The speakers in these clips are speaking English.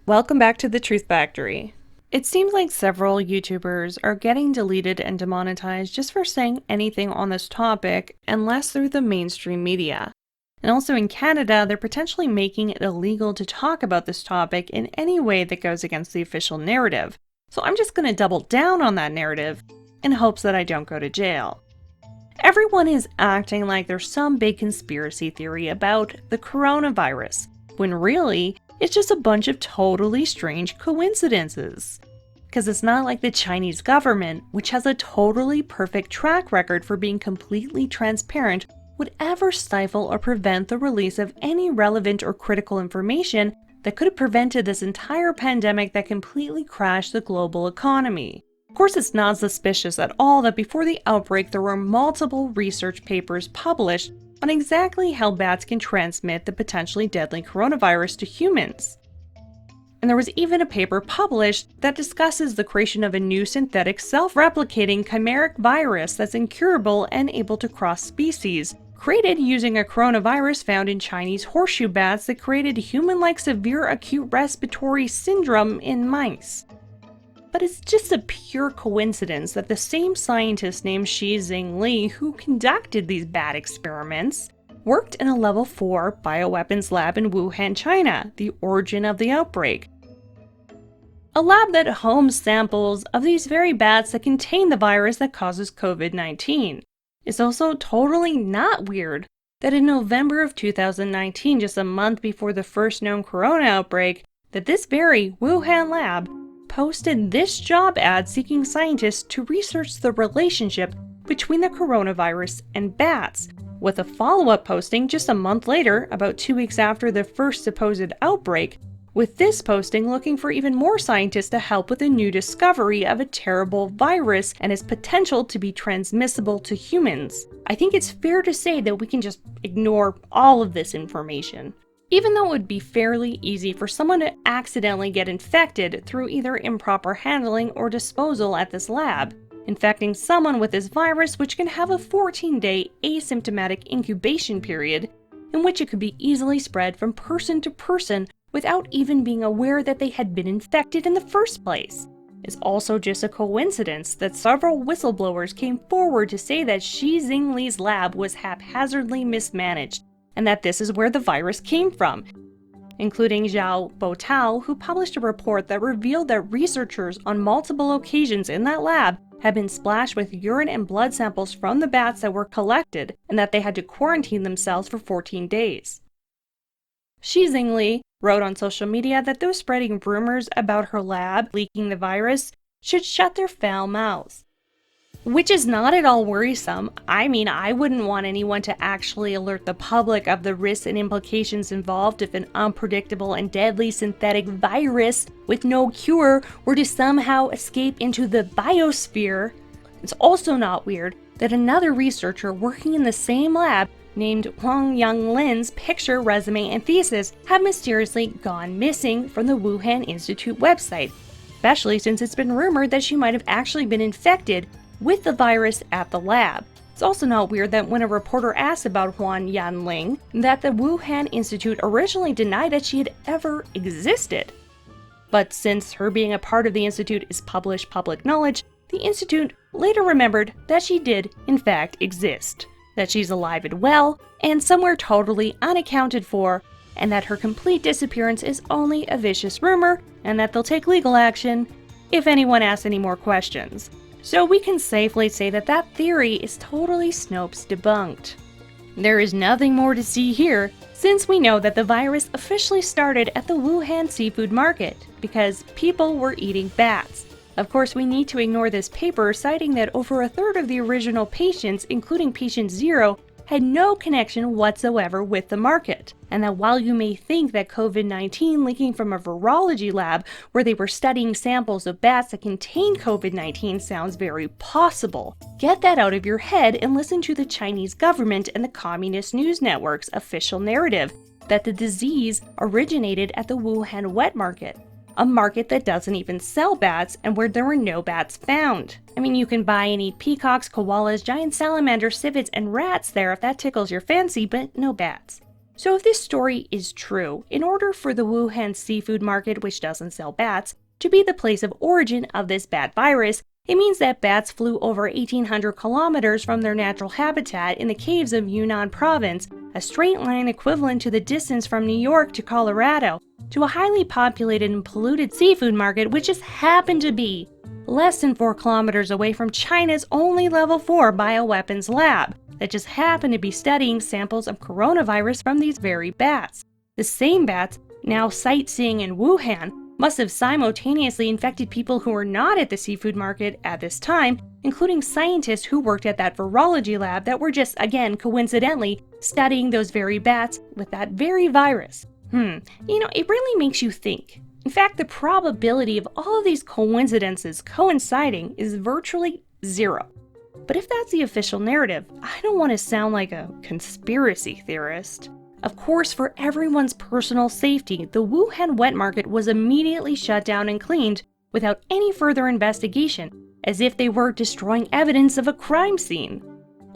Welcome back to the Truth Factory. It seems like several YouTubers are getting deleted and demonetized just for saying anything on this topic, unless through the mainstream media. And also in Canada, they're potentially making it illegal to talk about this topic in any way that goes against the official narrative. So I'm just going to double down on that narrative in hopes that I don't go to jail. Everyone is acting like there's some big conspiracy theory about the coronavirus, when really, it's just a bunch of totally strange coincidences. Because it's not like the Chinese government, which has a totally perfect track record for being completely transparent, would ever stifle or prevent the release of any relevant or critical information that could have prevented this entire pandemic that completely crashed the global economy. Of course, it's not suspicious at all that before the outbreak there were multiple research papers published on exactly how bats can transmit the potentially deadly coronavirus to humans. And there was even a paper published that discusses the creation of a new synthetic self-replicating chimeric virus that's incurable and able to cross species, created using a coronavirus found in Chinese horseshoe bats that created human-like severe acute respiratory syndrome in mice. But it's just a pure coincidence that the same scientist named Shizing Li who conducted these bat experiments worked in a level 4 bioweapons lab in Wuhan, China, the origin of the outbreak. A lab that homes samples of these very bats that contain the virus that causes COVID-19. It's also totally not weird that in November of 2019, just a month before the first known corona outbreak, that this very Wuhan lab posted this job ad seeking scientists to research the relationship between the coronavirus and bats, with a follow-up posting just a month later, about 2 weeks after the first supposed outbreak, with this posting looking for even more scientists to help with a new discovery of a terrible virus and its potential to be transmissible to humans. I think it's fair to say that we can just ignore all of this information. Even though it would be fairly easy for someone to accidentally get infected through either improper handling or disposal at this lab, infecting someone with this virus, which can have a 14-day asymptomatic incubation period, in which it could be easily spread from person to person without even being aware that they had been infected in the first place. It's also just a coincidence that several whistleblowers came forward to say that Shizing Li's lab was haphazardly mismanaged, and that this is where the virus came from, including Zhao Botao, who published a report that revealed that researchers on multiple occasions in that lab had been splashed with urine and blood samples from the bats that were collected, and that they had to quarantine themselves for 14 days. Shizing Li wrote on social media that those spreading rumors about her lab leaking the virus should shut their foul mouths. Which is not at all worrisome. I mean, I wouldn't want anyone to actually alert the public of the risks and implications involved if an unpredictable and deadly synthetic virus with no cure were to somehow escape into the biosphere. It's also not weird that another researcher working in the same lab named Huang Yanglin's picture, resume, and thesis have mysteriously gone missing from the Wuhan Institute website, especially since it's been rumored that she might have actually been infected with the virus at the lab. It's also not weird that when a reporter asked about Huang Yanling, that the Wuhan Institute originally denied that she had ever existed. But since her being a part of the Institute is published public knowledge, the Institute later remembered that she did, in fact, exist, that she's alive and well, and somewhere totally unaccounted for, and that her complete disappearance is only a vicious rumor, and that they'll take legal action if anyone asks any more questions. So we can safely say that that theory is totally Snopes debunked. There is nothing more to see here, since we know that the virus officially started at the Wuhan seafood market, because people were eating bats. Of course, we need to ignore this paper citing that over a third of the original patients, including patient 0, had no connection whatsoever with the market, and that while you may think that COVID-19 leaking from a virology lab where they were studying samples of bats that contain COVID-19 sounds very possible, get that out of your head and listen to the Chinese government and the communist news network's official narrative that the disease originated at the Wuhan wet market, a market that doesn't even sell bats and where there were no bats found. I mean, you can buy and eat peacocks, koalas, giant salamanders, civets, and rats there if that tickles your fancy, but no bats. So if this story is true, in order for the Wuhan seafood market, which doesn't sell bats, to be the place of origin of this bat virus, it means that bats flew over 1,800 kilometers from their natural habitat in the caves of Yunnan province, a straight line equivalent to the distance from New York to Colorado, to a highly populated and polluted seafood market which just happened to be less than 4 kilometers away from China's only level 4 bioweapons lab that just happened to be studying samples of coronavirus from these very bats. The same bats, now sightseeing in Wuhan, must have simultaneously infected people who were not at the seafood market at this time, including scientists who worked at that virology lab that were just, again, coincidentally, studying those very bats with that very virus. It really makes you think. In fact, the probability of all of these coincidences coinciding is virtually zero. But if that's the official narrative, I don't want to sound like a conspiracy theorist. Of course, for everyone's personal safety, the Wuhan wet market was immediately shut down and cleaned without any further investigation, as if they were destroying evidence of a crime scene.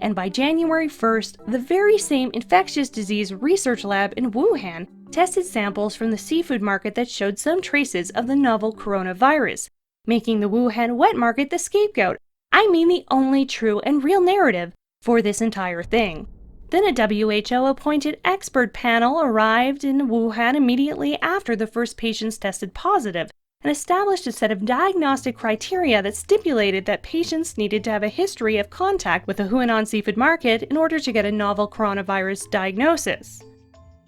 And by January 1st, the very same infectious disease research lab in Wuhan tested samples from the seafood market that showed some traces of the novel coronavirus, making the Wuhan wet market the scapegoat. I mean the only true and real narrative for this entire thing. Then a WHO-appointed expert panel arrived in Wuhan immediately after the first patients tested positive and established a set of diagnostic criteria that stipulated that patients needed to have a history of contact with the Hunan seafood market in order to get a novel coronavirus diagnosis.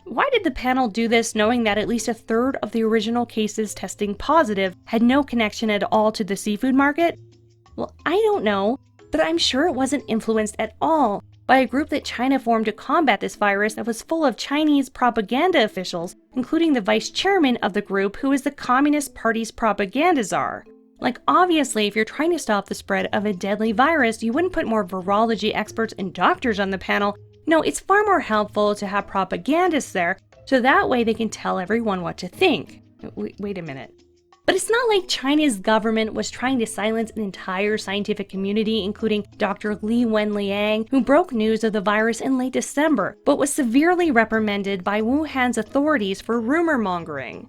Why did the panel do this knowing that at least a third of the original cases testing positive had no connection at all to the seafood market? Well, I don't know, but I'm sure it wasn't influenced at all by a group that China formed to combat this virus that was full of Chinese propaganda officials, including the vice chairman of the group who is the Communist Party's propaganda czar. Like, obviously, if you're trying to stop the spread of a deadly virus, you wouldn't put more virology experts and doctors on the panel. No, it's far more helpful to have propagandists there, so that way they can tell everyone what to think. Wait a minute. But it's not like China's government was trying to silence an entire scientific community, including Dr. Li Wenliang, who broke news of the virus in late December, but was severely reprimanded by Wuhan's authorities for rumor mongering.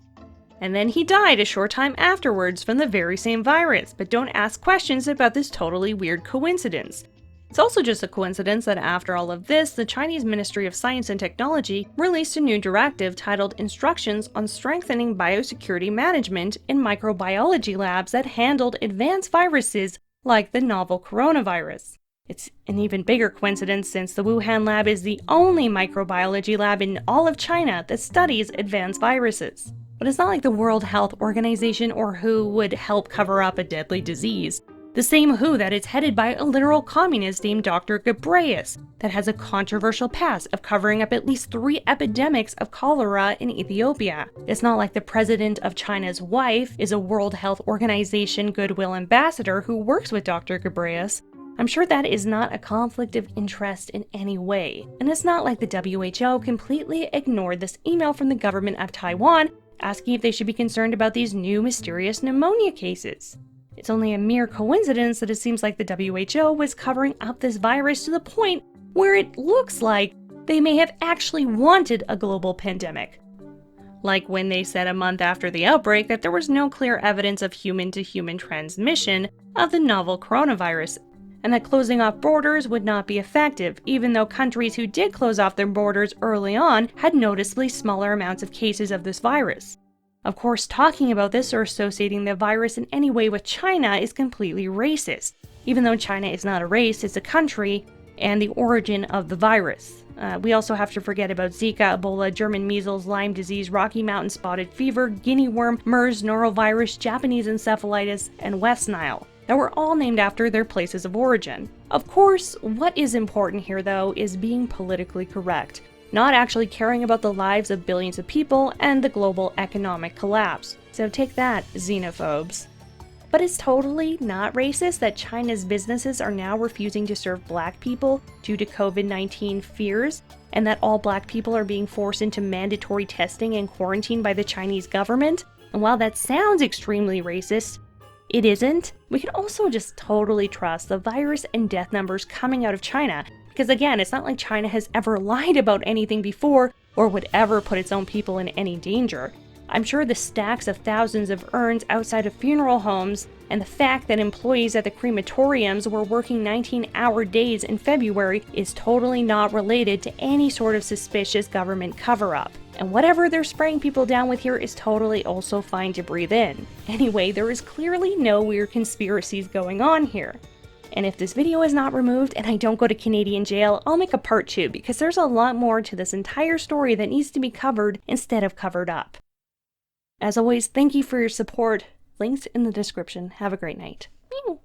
And then he died a short time afterwards from the very same virus, but don't ask questions about this totally weird coincidence. It's also just a coincidence that after all of this, the Chinese Ministry of Science and Technology released a new directive titled Instructions on Strengthening Biosecurity Management in Microbiology Labs that handled advanced viruses like the novel coronavirus. It's an even bigger coincidence since the Wuhan lab is the only microbiology lab in all of China that studies advanced viruses. But it's not like the World Health Organization or WHO would help cover up a deadly disease. The same WHO that is headed by a literal communist named Dr. Ghebreyesus that has a controversial past of covering up at least 3 epidemics of cholera in Ethiopia. It's not like the president of China's wife is a World Health Organization goodwill ambassador who works with Dr. Ghebreyesus. I'm sure that is not a conflict of interest in any way. And it's not like the WHO completely ignored this email from the government of Taiwan asking if they should be concerned about these new mysterious pneumonia cases. It's only a mere coincidence that it seems like the WHO was covering up this virus to the point where it looks like they may have actually wanted a global pandemic. Like when they said a month after the outbreak that there was no clear evidence of human-to-human transmission of the novel coronavirus, and that closing off borders would not be effective, even though countries who did close off their borders early on had noticeably smaller amounts of cases of this virus. Of course, talking about this or associating the virus in any way with China is completely racist, even though China is not a race, it's a country, and the origin of the virus. We also have to forget about Zika, Ebola, German measles, Lyme disease, Rocky Mountain spotted fever, guinea worm, MERS, norovirus, Japanese encephalitis, and West Nile, that were all named after their places of origin. Of course, what is important here, though, is being politically correct, not actually caring about the lives of billions of people and the global economic collapse. So take that, xenophobes. But it's totally not racist that China's businesses are now refusing to serve Black people due to COVID-19 fears, and that all Black people are being forced into mandatory testing and quarantine by the Chinese government. And while that sounds extremely racist, it isn't. We can also just totally trust the virus and death numbers coming out of China Because again, it's not like China has ever lied about anything before or would ever put its own people in any danger. I'm sure the stacks of thousands of urns outside of funeral homes and the fact that employees at the crematoriums were working 19-hour days in February is totally not related to any sort of suspicious government cover-up. And whatever they're spraying people down with here is totally also fine to breathe in. Anyway, there is clearly no weird conspiracies going on here. And if this video is not removed and I don't go to Canadian jail, I'll make a part 2 because there's a lot more to this entire story that needs to be covered instead of covered up. As always, thank you for your support. Links in the description. Have a great night. Meow.